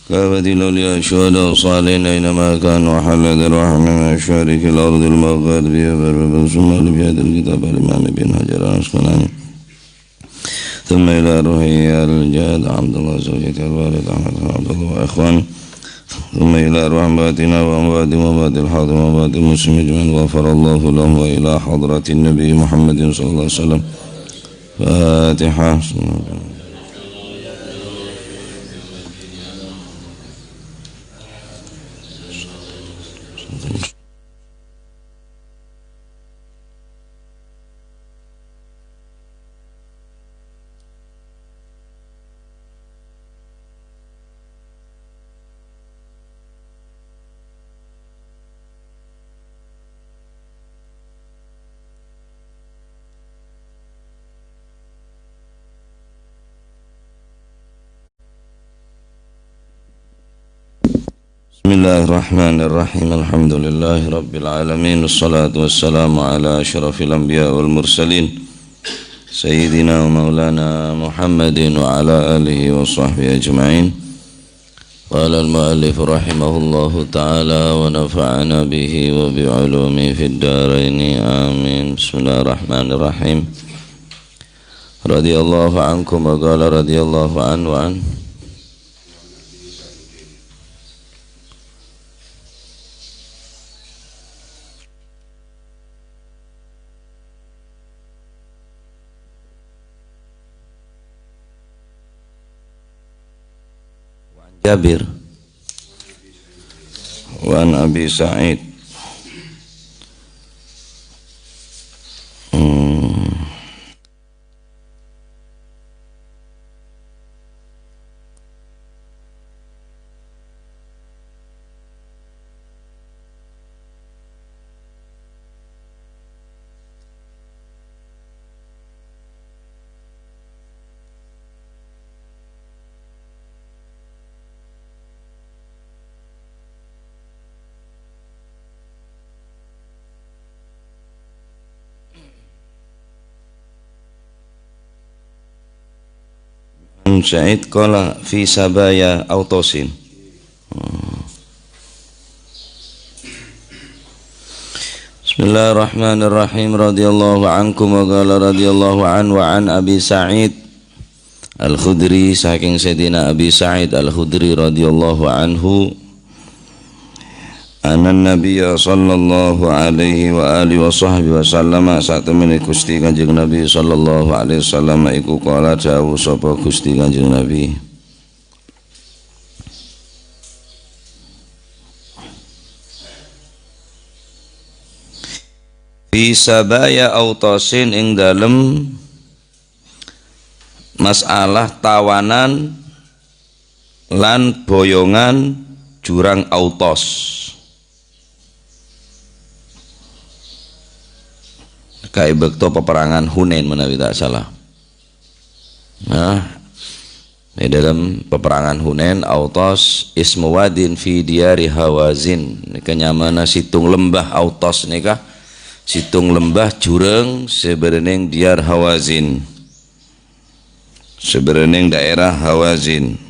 كافة الأولياء الشهداء الصالحين أينما كانوا وحل ذروحهم من مشارق الأرض المغاربية بربا ثم بهذا الكتاب الإمام بن حجر العسقلاني ثم إلى روحي الجاد عبد الله زوجة الوالد أحمد عبد الله وإخوانه ثم إلى روح أمواتنا وأموات الحاضر وأموات المسلمين أجمعين غفر الله لهم وإلى حضرة النبي محمد صلى الله عليه وسلم. فاتحة. Bismillahirrahmanirrahim. Alhamdulillahi rabbil alamin. Wassalatu wassalamu ala asyrafil anbiya wal mursalin Sayyidina wa maulana Muhammadin wa ala alihi wa sahbihi ajma'in. Qala al-muallif rahimahullahu ta'ala wa nafa'ana bihi wa bi'ulumi fid daraini amin. Bismillahirrahmanirrahim. Radiyallahu ankum wa qala radiyallahu anhu wa an Jabir wa an Abi Sa'id Sa'id qala fi sabaya autosin. Bismillahirrahmanirrahim. Radhiyallahu ankum wa qala radhiyallahu an wa an Abi Sa'id Al-Khudri, saking Sayyidina Abi Sa'id Al-Khudri radhiyallahu anhu, anan Nabiya sallallahu alaihi wa alihi wa sahbihi wa sallama, saat temene Gusti Kanjeng Nabi sallallahu alaihi wasallam iku kala dawuh sapa Gusti Kanjeng Nabi, fi sabaya autosin, ing dalem masalah tawanan lan boyongan jurang Autos. Kai bekto peperangan Hunain menawi tak salah. Nah, di dalam peperangan Hunain, Autos ismu wadin fi diyari Hawazin. Nika nyamana situng lembah Autos nika situng lembah jurang sebereneng diar Hawazin, sebereneng daerah Hawazin.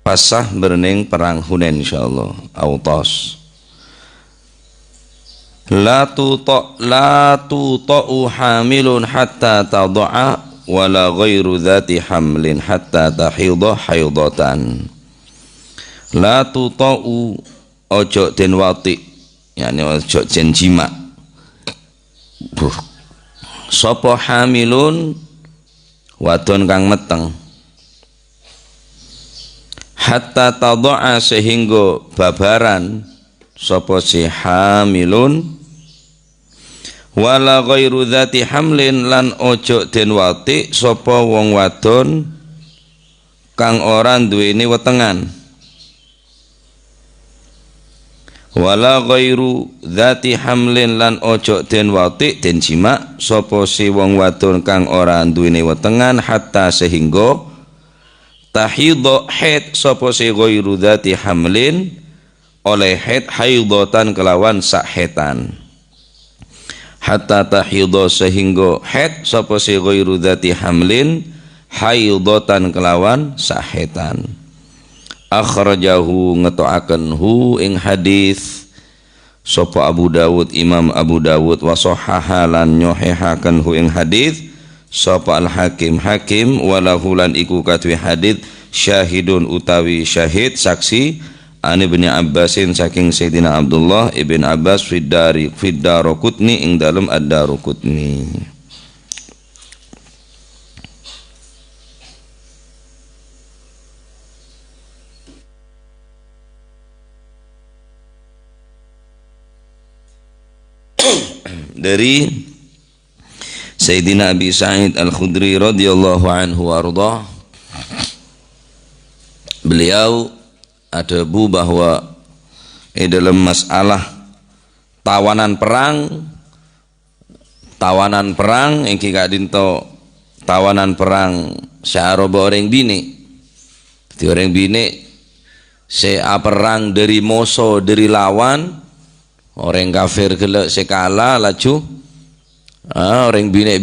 Pasah bereneng perang Hunain insyaallah. Autos la tuta'u hamilun hatta tad'a wala ghairu dhati hamlin hatta tahidha haidatan. La tuta'u, ojo den wati, yani ojo den jima sapa hamilun, wadon kang meteng, hatta tadha'a, sehingga babaran sapa si hamilun, wala ghairu dzati hamlin, lan ojo den wati sapa wong wadon kang ora duweni wetengan, wala ghairu dzati hamlin, lan ojo den wati den jima sapa si wong wadon kang ora duweni wetengan, hatta sehingga tahidha haid sapa si ghairu dzati hamlin, oleh haid haidatan kelawan sak haitan hatta tahidha sehingga haid sapa si ghairu dzati hamlin haidatan kelawan sak haitan akhrajahu ngetoaken hu ing hadis sapa Abu Dawud Imam Abu Dawud wa sahaha lan nyohehaken hu ing hadis sapa Al Hakim Hakim walahu lan iku katwi hadis syahidun utawi syahid saksi an Ibnu Abbasin saking Sayyidina Abdullah ibn Abbas Daraqutni ing dalam ad-Daraqutni. Dari Sayyidina Abi Sa'id Al-Khudri radhiyallahu anhu warḍah, beliau ada bahwa dalam masalah tawanan perang yang kika dinto tawanan perang sya'aroba orang bini di orang bini perang dari moso dari lawan orang kafir gelek sekala laju orang bini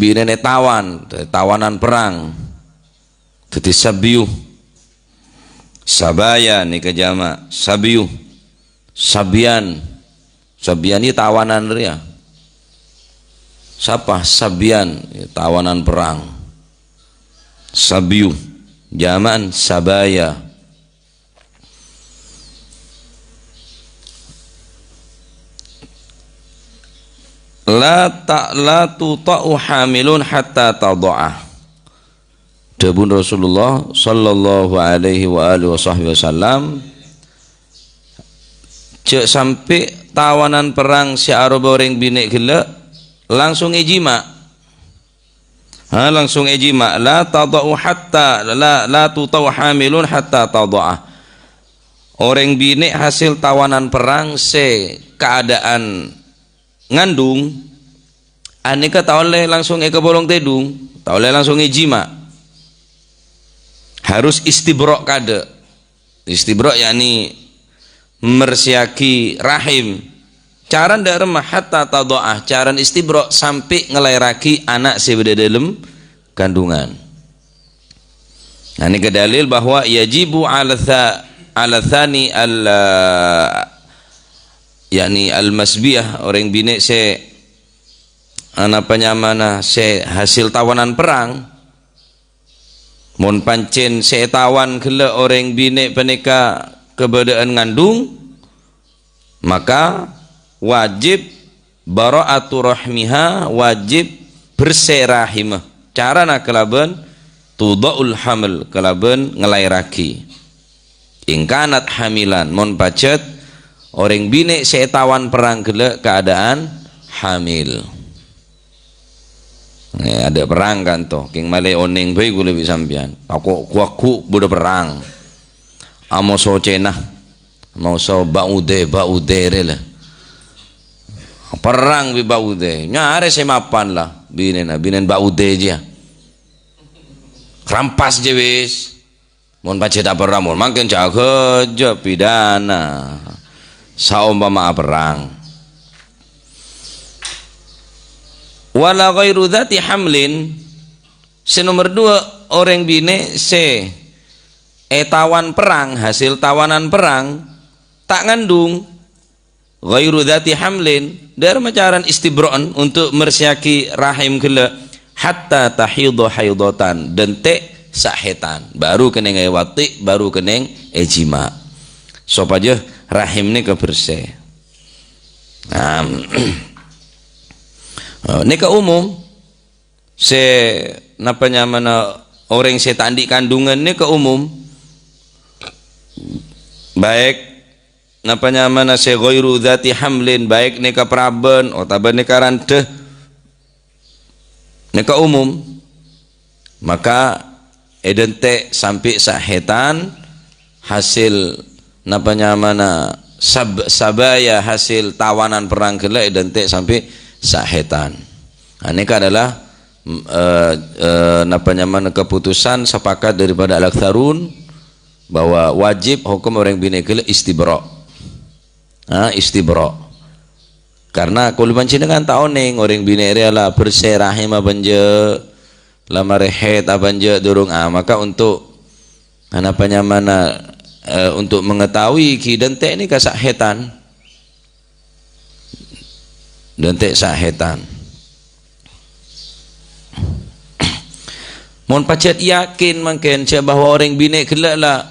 tawanan perang jadi sabiyu sabaya nih kejama sabiyu sabian ini tawanan dia siapa sabian tawanan perang sabiyu jaman sabaya la tuta'u hamilun hatta tada'ah. Dawuh Rasulullah sallallahu alaihi wa alihi wasallam cek sampai tawanan perang si Araba orang bini gelek langsung ijma langsung ijma la tada'u hatta la tuta'u hamilun hatta tada'ah. Orang bini hasil tawanan perang se keadaan ngandung aneka taoleh langsung bolong tedung taoleh langsung ijma harus istibrok kade istibrok yakni mersiaki rahim caran dak remah hatta tadoah caran istibrok sampai ngelairaki anak sebeda dalam kandungan. Nah ini kedalil bahwa yajibu ala thani yakni al masbiyah orang bini se mana se hasil tawanan perang mun pancen setawan gele orang bini penika keberadaan ngandung maka wajib bara'atu rahmiha wajib berserahimah cara nak kelaban tudaul hamil kelaban ngelairaki ingkanat hamilan mun pacet orang bini setawan perang gele keadaan hamil. Ada perang kan toh king male oning bae gue lebih sampean aku kuaku budak perang amo so cenah mau so baude rela perang bi baude nyare semapan lah binen baude aja rampas je wis mun pacet perang mun makin jaga je pidana saumpama perang wala ghairu dzati hamlin nomor 2 orang bine tawan perang hasil tawanan perang tak ngandung ghairu dzati hamlin dari macaran istibro'an untuk mersiaki rahim gele hatta tahidha haidatan dentek sahetan baru keneng wati baru keneng ejima sop aja rahim ini kebersih. Nikah umum napanya mana orang tandi kandungan nikah umum baik napanya mana ghairu dzati hamlin baik nikah praben atau nikah ranteh nikah umum maka edente sampai sahetan hasil napanya mana sabaya hasil tawanan perang gila edente sampai sahetan. Ini adalah mana keputusan sepakat daripada al-aktsarun bahwa wajib hukum orang bini gila istibra. Istibra. Karena kuluban Cina kan tahu neng orang binary lah berserahim abanje lama rehet abanje durung maka untuk apa mana untuk mengetahui ki dente ini kasak hetan dente sahetan mon pacet yakin mungkin bahwa orang bine kelak lah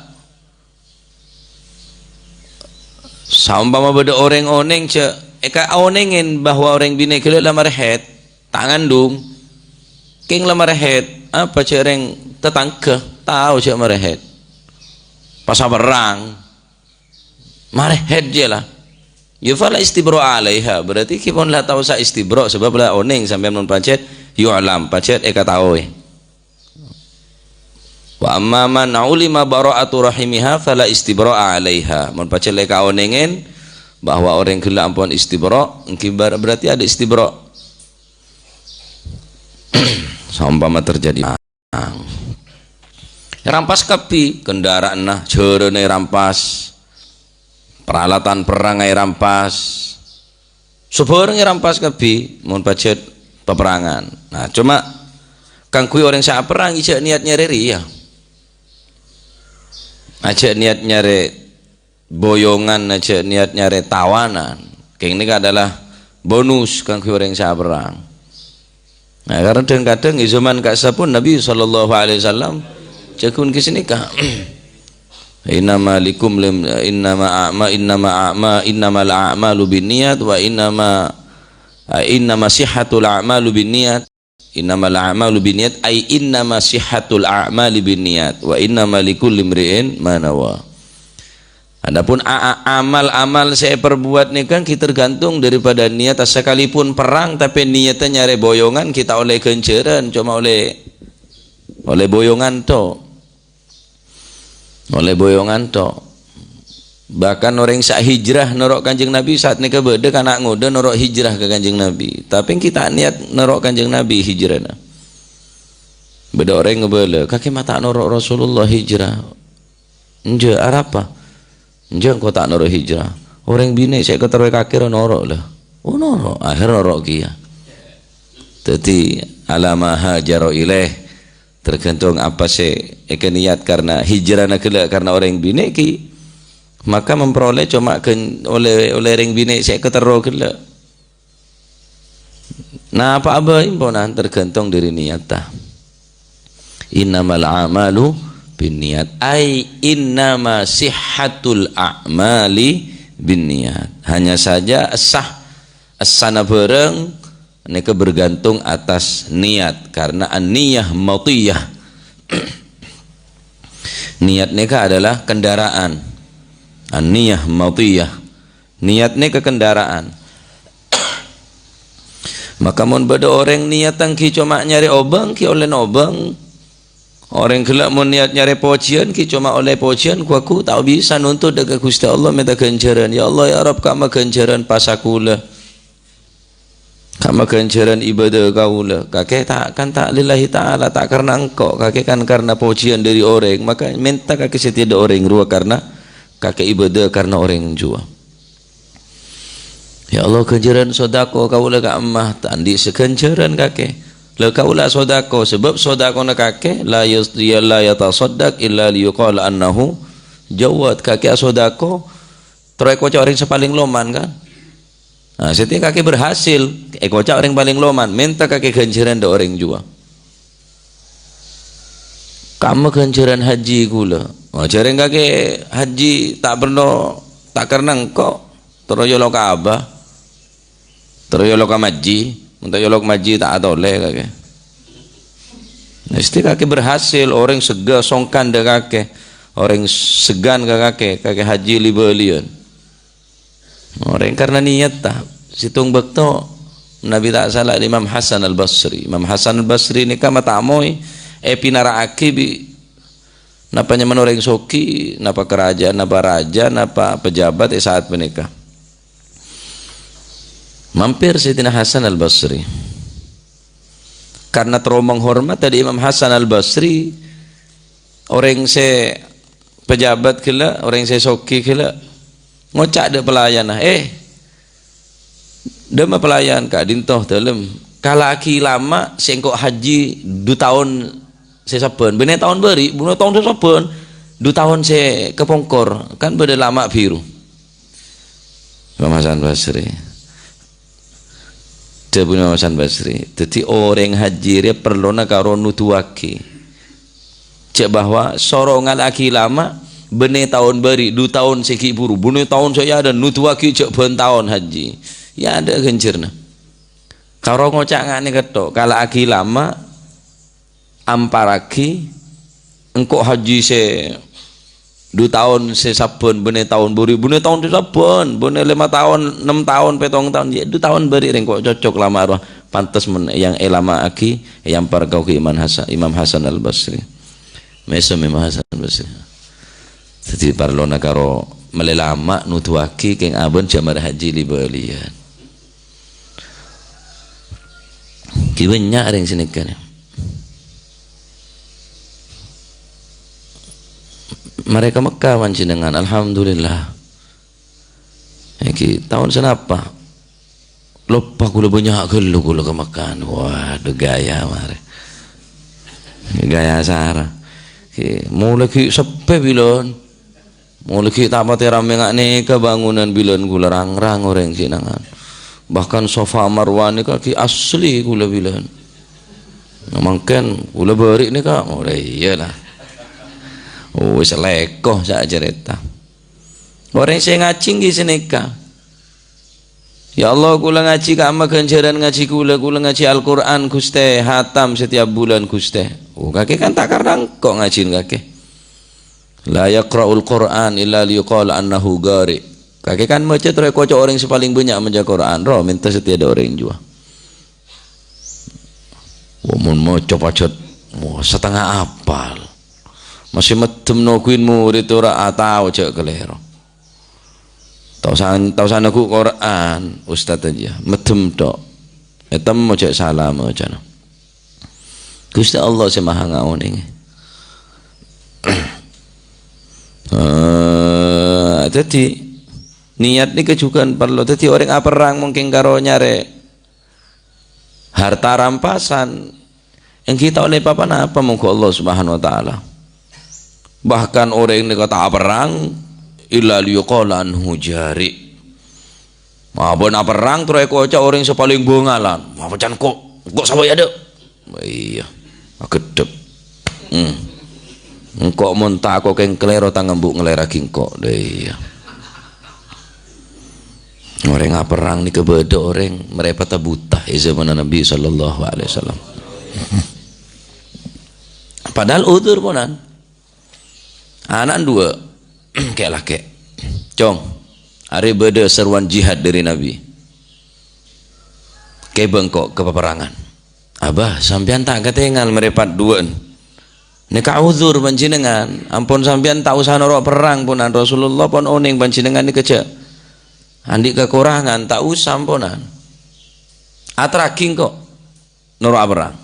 sambama beda orang oneng eka onengin bahwa orang bine kelak lama rehet tangan dung king lama rehet apa cereng tetangke tahu cek merehet pas berang marehet je lah ya fala istibro alaiha berarti kita lah tahu sa istibro sebab lah oneng sampai non pacet yu'lam pacet eka tahu wa amma man ulima bara'atu rahimiha fala istibro alaiha mon pacet eka onengin bahwa orang kelak ampun istibro berarti ada istibro seumpama terjadi rampas kapi kendaraan nah cerene rampas peralatan perang ay rampas sebarang rampas kapi mun pacet peperangan nah cuma kang kui orang sa perang ijak niatnya reri ya aja niat nyare boyongan aja niat nyare tawanan keng ini adalah bonus kang kui orang sa perang nah karena kadang-kadang di zaman kaksa pun Nabi SAW cekun kisini kah innamal a'malu binniyat wa innama sihhatul a'malu binniyat innamal a'malu binniyat ay innama sihhatul a'mali binniyat wa innama likulli imri'in ma nawa. Adapun amal-amal saya perbuat nih kan kita tergantung daripada niat sekalipun perang tapi niatnya nyari boyongan kita oleh kenceran cuma oleh boyongan bahkan orang sak hijrah norok kanjeng Nabi saat nikah beda anak muda norok hijrah ke kanjeng Nabi tapi kita niat norok kanjeng Nabi hijrah beda orang ngebela kaki mata norok Rasulullah hijrah nje apa nje kau tak norok hijrah orang bine saya keterwe kaki norok lah norok akhir norok kia jadi alama hajaro ilaih tergantung apa sih eka niat karena hijrah nak karena orang bine ki maka memperoleh cuma oleh orang bine saya ketero kela nah apa imponan tergantung dari niat tah innamal a'malu binniyat ay innama sihhatul a'mali binniyat hanya saja sana bareng mereka bergantung atas niat karena an-niyah matiyah niat mereka adalah kendaraan an-niyah matiyah niat mereka kendaraan maka mun beda orang niat tangki cuma nyari obang ki oleh obang orang kelak mun niat nyari pocian ki cuma oleh pocian ku tak bisa nuntut dekat Gusti Allah minta ganjaran ya Allah ya Rabb kama ganjaran pasakula kama ganjaran ibadah kaulah kakek tak lillahi ta'ala tak karena engkau kakek kan karena pujian dari orang maka minta kakek setiada orang rua karena kakek ibadah karena orang jua ya Allah ganjaran sodako kaulah ka ammah tandi seganjaran kakek la kaulah sodako sebab sodako na kakek la yatasaddaq illa liyuqala annahu jawad kakek sodako terus kocok orang sepaling loman kan nah, setiap kakek berhasil, kocak orang paling loman, minta kakek ganjaran dari orang jua. Kamu ganjaran haji gula. Oh, jarang kakek haji tak perlu tak karena engkau teroyolok abah, teroyolok maji, minta yolok maji tak ada oleh kakek. Nah, setiap kakek berhasil, orang sega songkan deh kakek, orang segan kakek haji libelian. Orang karena niat tak situng bekto Nabi tak salah Imam Hasan al-Basri ini kan mata amoy pinara akibi napa nyaman orang soki napa kerajaan napa raja napa pejabat saat menikah mampir Sayyidina Hasan al-Basri karena teromong hormat tadi Imam Hasan al-Basri orang se pejabat kila orang se soki kila ngocak de pelayan dema pelayan kak dintoh dalam kalaki lama sengkok haji 2 tahun saya saben bener tahun beri bunuh tahun saya saben 2 tahun saya kepongkor kan beda lama biru Imam Hasan Basri dia punya Imam Hasan Basri jadi orang haji dia perlu nak karo nutuaki cek bahwa sorongan aki lama bener tahun beri 2 tahun seki buru bener tahun saya ada nutuaki cek ben tahun haji ya ada gencerna karo ngocak ngane ketok kala aki lama amparaki engkau haji se 2 tahun se saben bener tahun beri bener tahun se saben bener 5 tahun 6 tahun 7 tahun ya 2 tahun beri engkau cocok lama roh pantas yang lama aki yang parkau ke Imam Hasan Al Basri mesem Imam Hasan Al Basri jadi parlona karo melelama nutuaki keng aben jamar haji li balian ki banyak ring sinekan mereka Mekah panjenengan alhamdulillah iki tahun senapa lupa kula banyak gelu kula ke Mekah waduh gaya mare gaya Sarah mulai ki sepe bilon mulai ki tamat rame ngane kebangunan bilon kula rang-rang orang sinangan bahkan sofa marwan ni ki asli kula bilon mangken kula beri ni kak oh iyalah oh wis lekoh sak cerita orang saya ngacing di seneka ya Allah kula ngaji kama ganjaran ngaji kula ngaji Al-Quran Guste hatam setiap bulan Guste oh kakek kan tak kadang kok ngajin kakek la yaqra'ul Quran illa liqala annahu gari kakek kan macet roy kocok orang sepaling banyak menjaga Quran roh minta setiap ada orang jua mun mau copacot mau setengah apal masih metem nokuin murid ora atau cek kelero tahu sana ku Quran ustaz aja medem tok etam mau cek salam aja Gusti Allah si maha ngaun ini jadi niat ni kejukan perlu jadi orang apa perang mungkin karo nyare harta rampasan yang kita oleh apa mungkin Allah subhanahu wa ta'ala bahkan orang ini kata perang illa liyuqala anhu jari mabon perang terus kocak orang sepaling bongalan macan kok sampai ada iya kedep engkau muntah kok keng kelero tangan bu ngelera kingkok deh iya orang perang ni kebeda orang mereka buta zaman Nabi sallallahu alaihi wasallam padahal udur ponan anak 2 kayak laki cong hari beda seruan jihad dari Nabi kayak bengkok ke peperangan abah sampean tak ketinggal merepat 2 ini kauzur panjenengan ampun sampean tak usah norok perang punan Rasulullah pun oning panjenengan ini kecek andi kekurangan tak usah ampunan atraking kok norok perang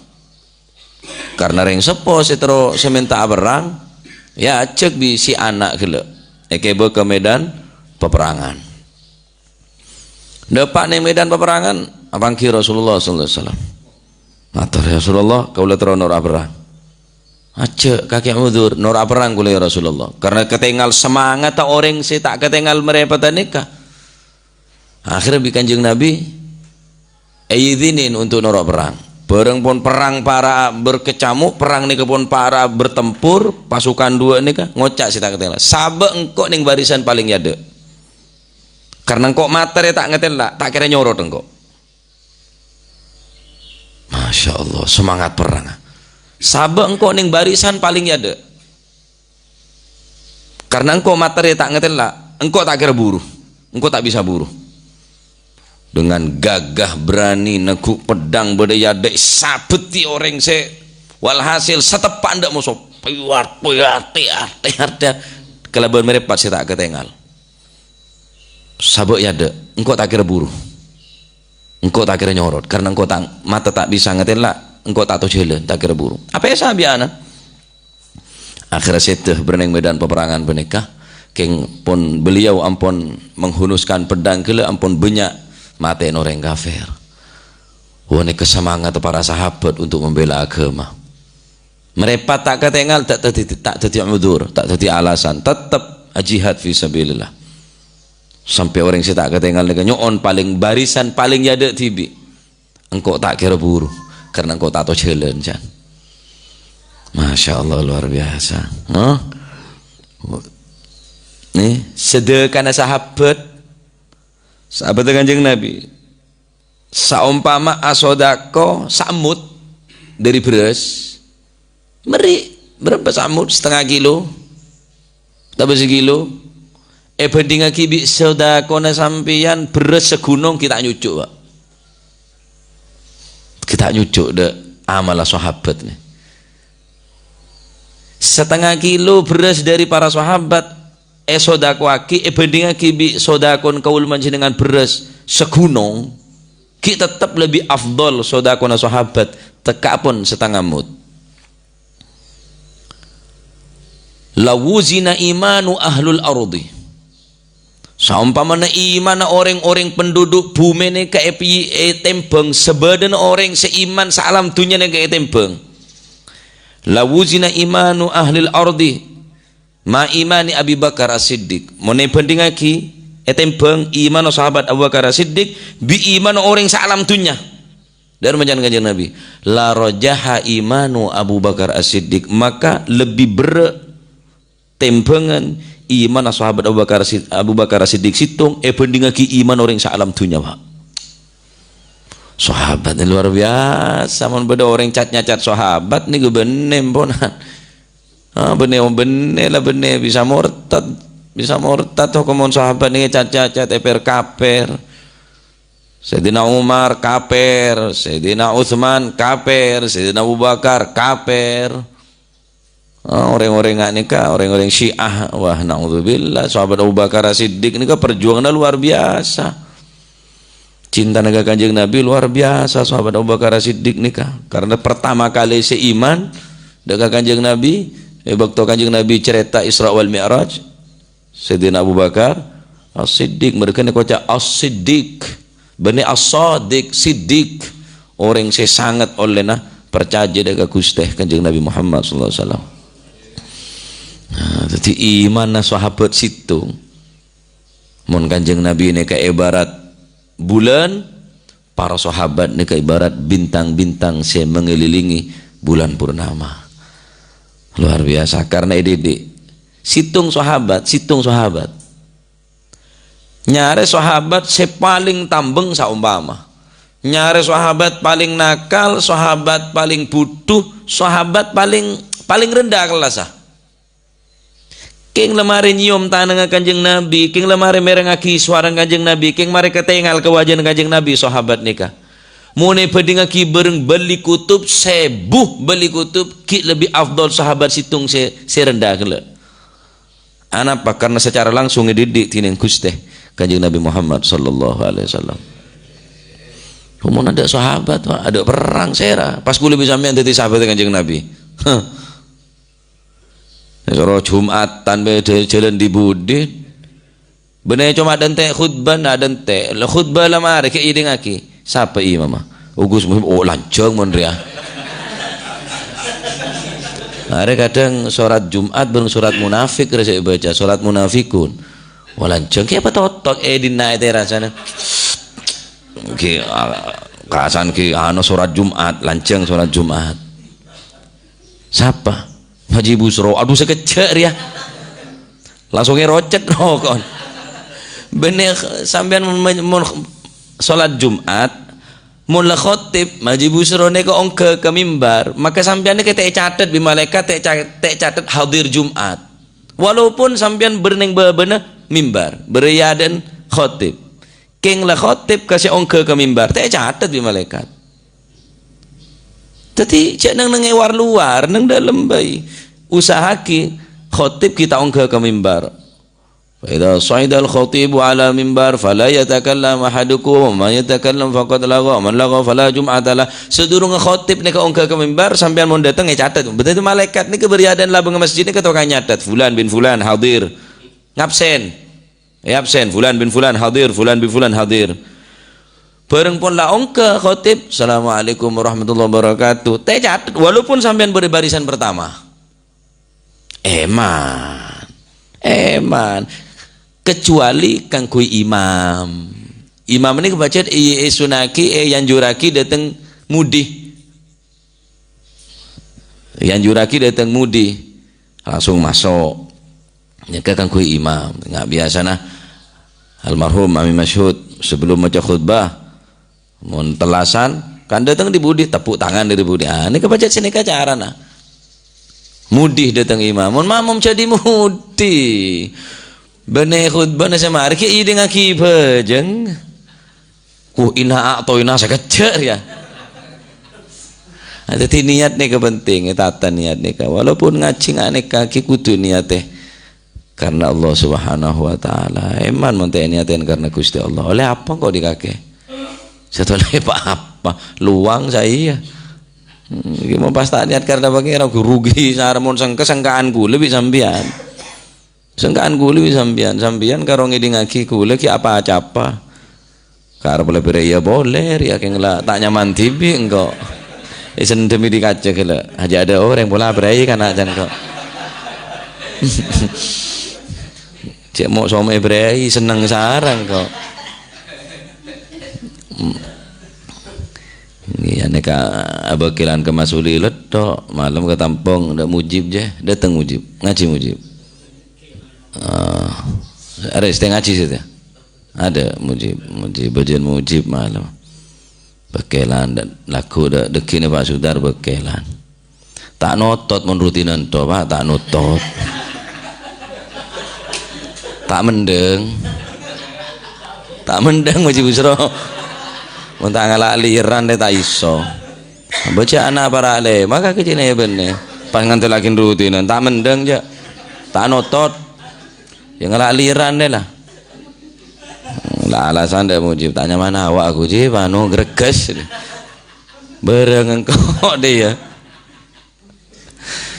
karena ring sepo setero seminta perang ya cek bi si anak gele ekebe ke medan peperangan depan nih medan peperangan abang ki Rasulullah sallallahu alaihi wasallam matur Rasulullah kaula tero nora perang acek kakek udzur nora perang kula ya Rasulullah karena ketinggal semangat tak orang si tak ketinggal merepatan nikah akhirnya bi Kanjeng Nabi izinin untuk nora perang bareng pun perang para berkecamuk perang nih pun para bertempur pasukan 2 nih kah ngocak sih tak ketela sabe engkau ning barisan paling yade karena engkau materi tak ngetela tak kira nyorot engkau Masya Allah semangat perang sabe engkau ning barisan paling yade karena engkau materi tak ngetela engkau tak kira buruh engkau tak bisa buruh dengan gagah berani neguk pedang berdaya dek sabeti orang se walhasil setepak ndak musuh piwat arti kelaban merepat saya tak ketengal sabuk ya dek engkau tak kira buruh engkau tak kira nyorot karena engkau tak mata tak bisa ngetela engkau tak tahu jalan tak kira buruh apa ya sabiana akhirnya seteh berenang medan peperangan benikah Keng pun beliau ampun menghunuskan pedang kele ampun banyak mati orang kafir. Wone kesemangat para sahabat untuk membela agama. Mereka tak ketinggal, tak jadi udzur, tak jadi alasan, tetap jihad fi sabilillah. Sampai orang yang tak ketinggal dengan nyon paling barisan paling yada tibi. Engkau tak kira buru karena engkau tak tahu jalan kan. Masya Allah luar biasa. Nih sedekana sahabat Kanjeng Nabi saumpama asodako samut dari beras meri berapa samut setengah kilo tambah sekilo banding akibi sodakona sampian beras segunung kita nyucuk Pak. Kita nyucuk deh amalah sahabat nih setengah kilo beras dari para sahabat sodako aki banding akibi sodakon kaul dengan beras segunung kita tetap lebih afdol sodakona sahabat tekapun setengah mud. Lawuzina imanu ahlul ardi saumpamana iman orang-orang penduduk bumi ini kayak tembang sebadan orang seiman salam dunia ini kayak tembang. Lawuzina imanu ahlul ardi ma imani Abi Bakar As-Siddiq mone banding lagi tembang iman sahabat Abu Bakar As-Siddiq bi iman orang salam dunia dari menjangan Kanjeng Nabi la rajaha imanu Abu Bakar As-Siddiq maka lebih tembangan iman sahabat Abu Bakar As-Siddiq situng banding lagi iman orang salam dunia Pak. Sahabat ini luar biasa mon beda orang cat sahabat nih gue benem ponan bener lah bener bisa murtad toh komon sahabat nih cacat eper kaper Sayyidina Umar kaper Sayyidina Utsman kaper Sayyidina Abu Bakar kaper orang-orang nikah orang-orang Syiah wah naudzubillah sahabat Abu Bakar As-Siddiq nikah perjuangannya luar biasa cinta negara Kanjeng Nabi luar biasa sahabat Abu Bakar As-Siddiq nikah karena pertama kali seiman dengan Kanjeng Nabi waktu Kanjeng Nabi cerita Isra wal Mi'raj Sayyidina Abu Bakar As-Siddiq mereka ni kocak As-Siddiq bani As-Sadiq Siddiq orang yang sangat oleh percaya dengan Gusti Kanjeng Nabi Muhammad sallallahu alaihi wasallam. Jadi iman sahabat situ mun Kanjeng Nabi ini ke ibarat bulan para sahabat ini ke ibarat bintang-bintang yang mengelilingi bulan purnama. Luar biasa karena ide situng sahabat nyare sahabat paling tambeng saumpama nyare sahabat paling nakal sahabat paling butuh sahabat paling rendah kelasah king lemari nyium tanah Kanjeng Nabi king lemari merengaki suara Kanjeng Nabi king mari ketengal ke wajah Kanjeng Nabi sahabat nikah mune pedinga ki bereng beli kutub sebuh beli kutub ki lebih afdol sahabat situng serendah kele anapa karena secara langsung ngedidik tinen Gusti Kanjeng Nabi Muhammad sallallahu alaihi wasallam mun ada sahabat ada perang sera pas kula bisa sampean dadi sahabat Kanjeng Nabi Soro Jumatan beda jalan di Budi bener cuma dente khutbah dente khutbah lamare ke ideng aki siapa imam ugus lancang mon ria ada kadang surat Jumat bareng surat munafik saya baca surat munafikun lancang kayak apa totok dina itu rasanya kerasan surat Jumat lancang surat Jumat siapa Haji Busro aduh sekecek ya langsungnya rocet kon bener sampean sholat Jumat mula khotib Haji Busro ne ko ongke ke mimbar maka sampean ke tek catet bi malaikat tek catet hadir Jumat walaupun sampean bereneng bebenah mimbar beriadan khotib king la khotib kasih ongke ke mimbar tek catet bi malaikat jadi cek nang ngewar luar nang dalam bayi usahaki khotib kita ongke ke mimbar Idza sa'ida al-khatibu 'ala mimbar fala yatakallam ahadukum wa man yatakallam faqad lagha man lagha fala jum'ata lah. Sedurung khatib nek ongke ke mimbar sampean mau datang catat. Betul malaikat ni keberiadan lah bang masjid ni ketokan nyatat fulan bin fulan hadir. ngabsen. Absen, fulan bin fulan hadir, fulan bin fulan hadir. Bareng pun la ongke khotib, assalamualaikum warahmatullahi wabarakatuh. Teh catat walaupun sampean beri barisan pertama. Eman. Kecuali kang kui imam. Imam ini kebaca sunaki yang juraki datang mudi. Yang juraki datang mudi. Langsung masuk. Ya kang kui imam. Enggak biasa nah. Almarhum Ami Masyhud sebelum baca khutbah mun telasan kan datang di budi tepuk tangan dari budi. Ini kebaca sini cara nah. Mudih datang imam. Mun mamum jadi mudi. Bene khutbah na sama hari ki dengan kibajeng. Ku ina atau ina sekecer ya. Ada niat nih kepenting, tata niat nih. Walaupun ngaji ngane kaki kudu niat teh. Karena Allah Subhanahu wa taala. Eman monte niatin karena Gusti Allah. Oleh apa kok dikake? Setelah apa? Luang saya. Mau pas tak niat karena bagi aku rugi sarmon sangkaan kula lebih sambian. Sangkaan kula lebih sambian karo ngidi ngaki kula ki apa-apa. Karo boleh ya boleh ya kengla tak nyaman tibi engko. Isen demi dikaca kela. Aja ada orang bola berai kan ajan kok. Cek mau sama Ibrahim seneng sarang kok. Ini aneka abakilan ke Masuli letok malam ke Tampung ndak mujib je datang mujib ngaji mujib. Ada setengah ngaji situ. Ada mujib bagian mujib malam. Bekelan dan laku dak dekine Pak Sudar bekelan. Tak notot mun rutinan to Pak tak notot. Tak mendeng Haji Busro untuk ngalak liran dia tak iso baca anak para ale maka kecilnya ya bener pas ngantel lagi rutinan tak mendeng je tak notot yang ngalak liran dia lah alasan dia mujib tanya mana awak aku je panu greges bareng engkau dia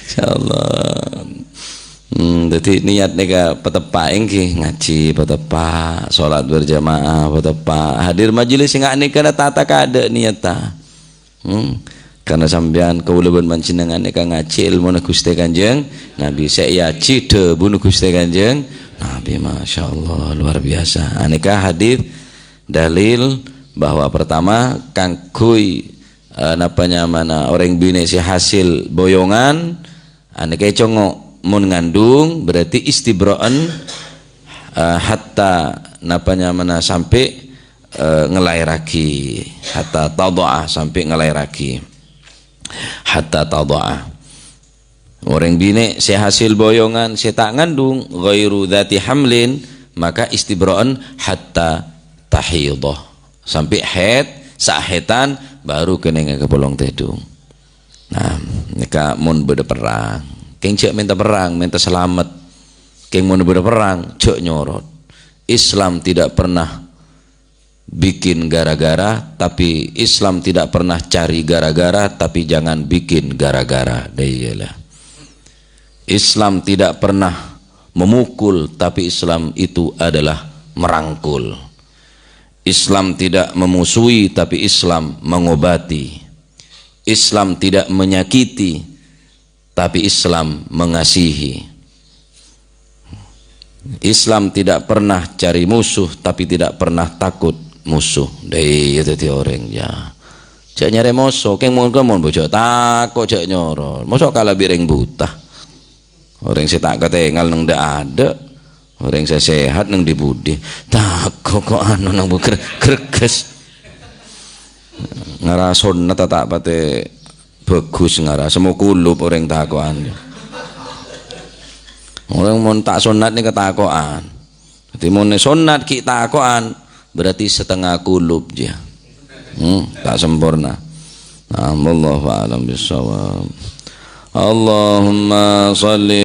insyaallah. Jadi niat nega petepak engki ngaji petepak salat berjamaah petepak hadir majelis sing neka tata kada niat ta karena sampean kaulaban mancinengan neka ngaji ilmu na Gusti Kanjeng Nabi saya cide bunuh Gusti Kanjeng Nabi masyaallah luar biasa aneka hadir dalil bahwa pertama kangkui napanya mana orang bine si hasil boyongan aneka congok mun ngandung berarti istibra'an hatta napanya mana sampai ngelairaki hatta tadha'a sampai ngelairaki hatta tadha'a orang bine si hasil boyongan si tak ngandung ghairu dzati hamlin maka istibra'an hatta tahidhah sampai haid sahetan baru kena ngepolong tedung. Nah nika mun beda perang keng cek minta perang, minta selamat. Keng mau berperang, cek nyorot. Islam tidak pernah bikin gara-gara, tapi Islam tidak pernah cari gara-gara, tapi jangan bikin gara-gara. Dayalah. Islam tidak pernah memukul, tapi Islam itu adalah merangkul. Islam tidak memusuhi, tapi Islam mengobati. Islam tidak menyakiti, tapi Islam mengasihi. Islam tidak pernah cari musuh, tapi tidak pernah takut musuh. Dei itu orang ya. Cak nyari musuh, keng mon bocok takut cak nyorol. Musuh kalah bireng buta. Orang saya tak ketengal neng ndak ada. Orang saya sehat neng dibudi. Takut kok anu nang greges. Ngarason nata tak pate bagus ngara semua kulub orang takoan orang mau tak sunat ni ketakoan jadi mau sunat ki takoan berarti setengah kulub dia tak sempurna. Wallahu a'lam bishawab. Allahumma shalli